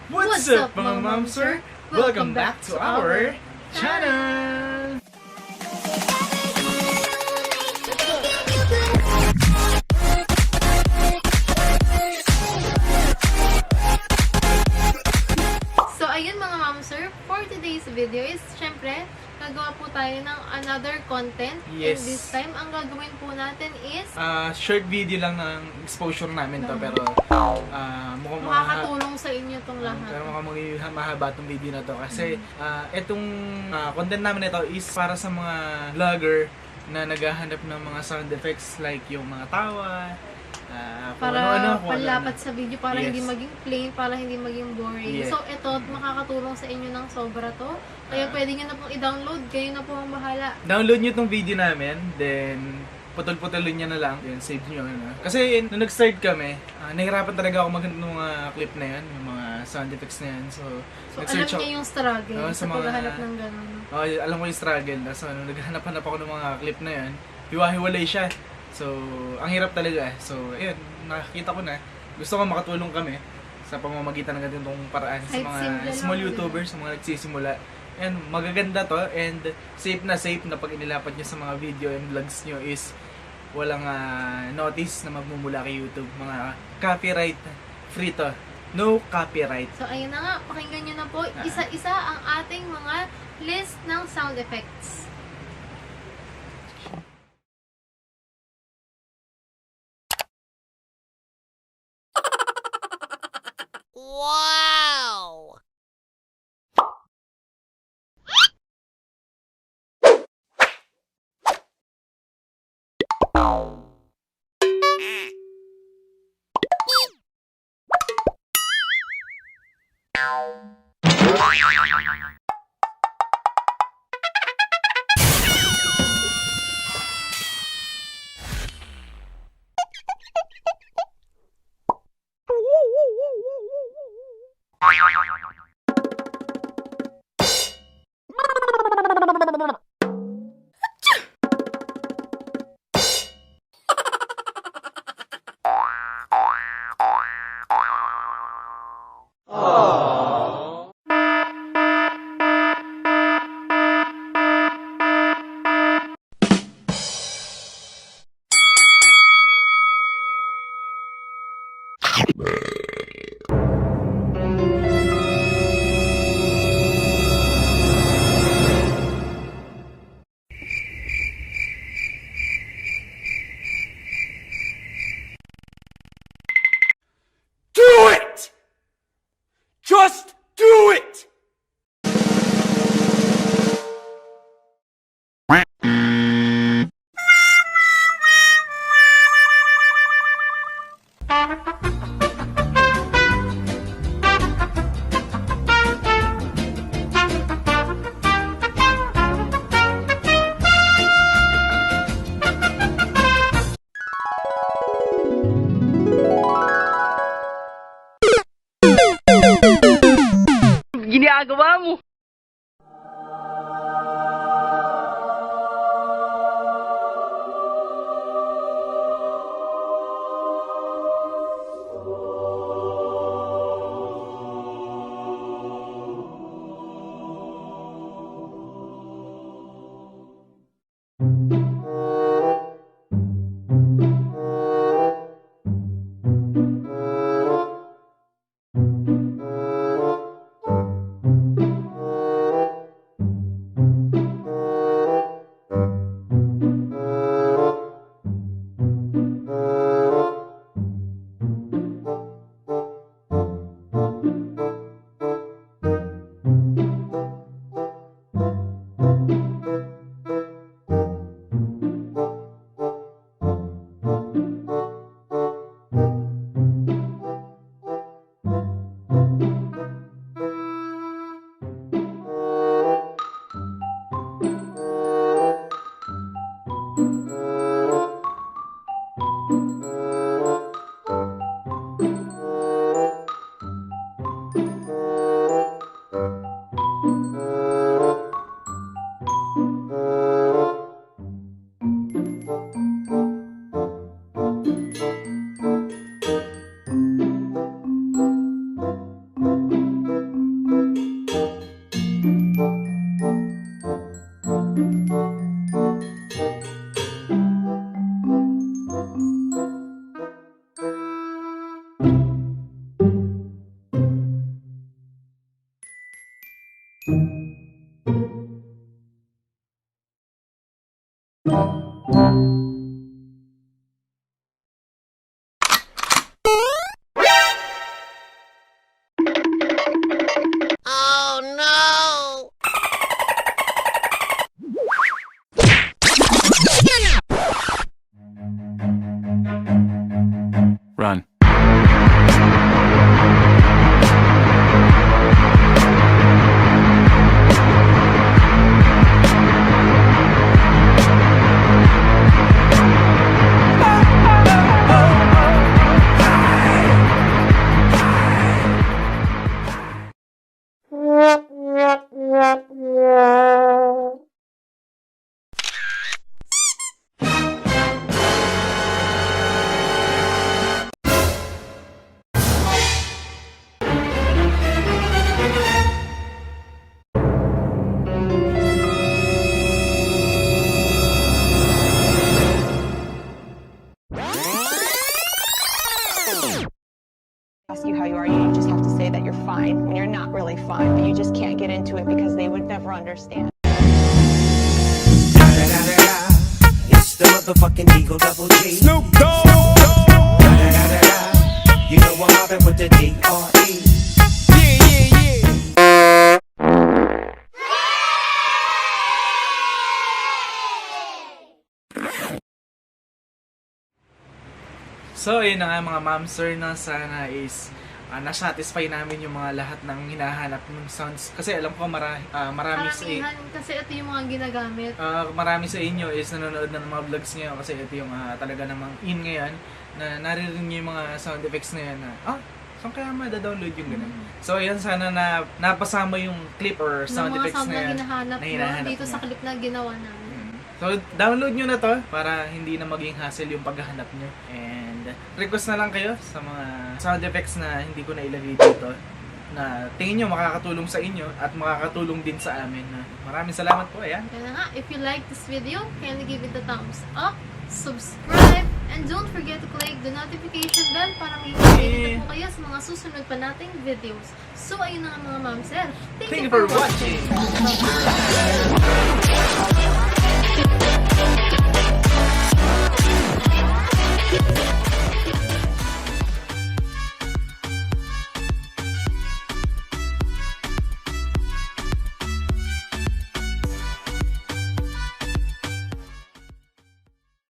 What's up mga momser? Welcome back to our channel! So ayun mga momser, for today's video is syempre gagawa po tayo ng another content. Yes. And this time, ang gagawin po natin is Short video lang ng exposure namin to pero mukhang makakatulong sa inyo tong lahat. pero mukhang mahaba tong video na to kasi itong content namin ito is para sa mga vlogger na naghahanap ng mga sound effects like yung mga tawa, kung Para kung panlapat sa video, para Yes. hindi maging plain, para hindi maging boring. Yeah. So ito, makakatulong sa inyo ng sobra to. Kaya pwede nyo na pong i-download, kayo na po ang bahala. Download nyo tong video namin, then putol-putulin nyo na lang, then save nyo. Ano. Kasi nung nag-start kami, nahirapan talaga ako maghanap ng mga clip na yan, yung mga sound effects na yan. So So nag-search alam niya yung struggle Oo, sa sa mga- paghahanap ng ganun. alam ko yung struggle. So nung naghanap-hanap ako ng mga clip na yan, hiwa-hiwalay siya. So, ang hirap talaga. So, ayun, nakakita ko na. Gusto ko makatulong kami sa pamamagitan ng ganitong paraan sa Kahit mga simple lang, small diba? YouTubers, sa mga nagsisimula. And magaganda to and safe na pag inilapat nyo sa mga video and vlogs nyo is walang notice na magmumula kay YouTube. Mga copyright free to. No copyright. So ayun na nga, pakinggan nyo na po isa-isa ang ating mga list ng sound effects. Wow! Do it! Just do it! Ginagawa mo! Run. Ask you how you are, you just have to say that you're fine when you're not really fine, but you just can't get into it because they would never understand. It's the motherfucking Eagle Double G. Snoop Dogg. You know I'm mobbing with the D.R.E. So, yun na nga mga ma'am sir, na sana is na-satisfy namin yung mga lahat ng hinahanap ng sounds. Kasi alam ko marami sa Karamihan, kasi ito yung mga ginagamit. marami sa inyo is nanonood ng mga vlogs ngayon kasi ito yung talaga namang in ngayon na naririnig nyo yung mga sound effects na yan na saan kaya ma-download yung ganun. So, yan sana na napasama yung clip or sound Ng mga effects sound na yan hinahanap na mo hinahanap dito nyo. sa clip na ginawa namin. So, download nyo na to para hindi na maging hassle yung paghahanap nyo. And request na lang kayo sa mga sound effects na hindi ko na ilagay dito na tingin nyo makakatulong sa inyo at makakatulong din sa amin. Maraming salamat po. Ayan. Kaya nga, if you like this video, kindly give it a thumbs up, subscribe, and don't forget to click the notification bell para may updated po kayo sa mga susunod pa nating videos. So, ayun na nga mga ma'am sir. Thank you for watching! Bye-bye.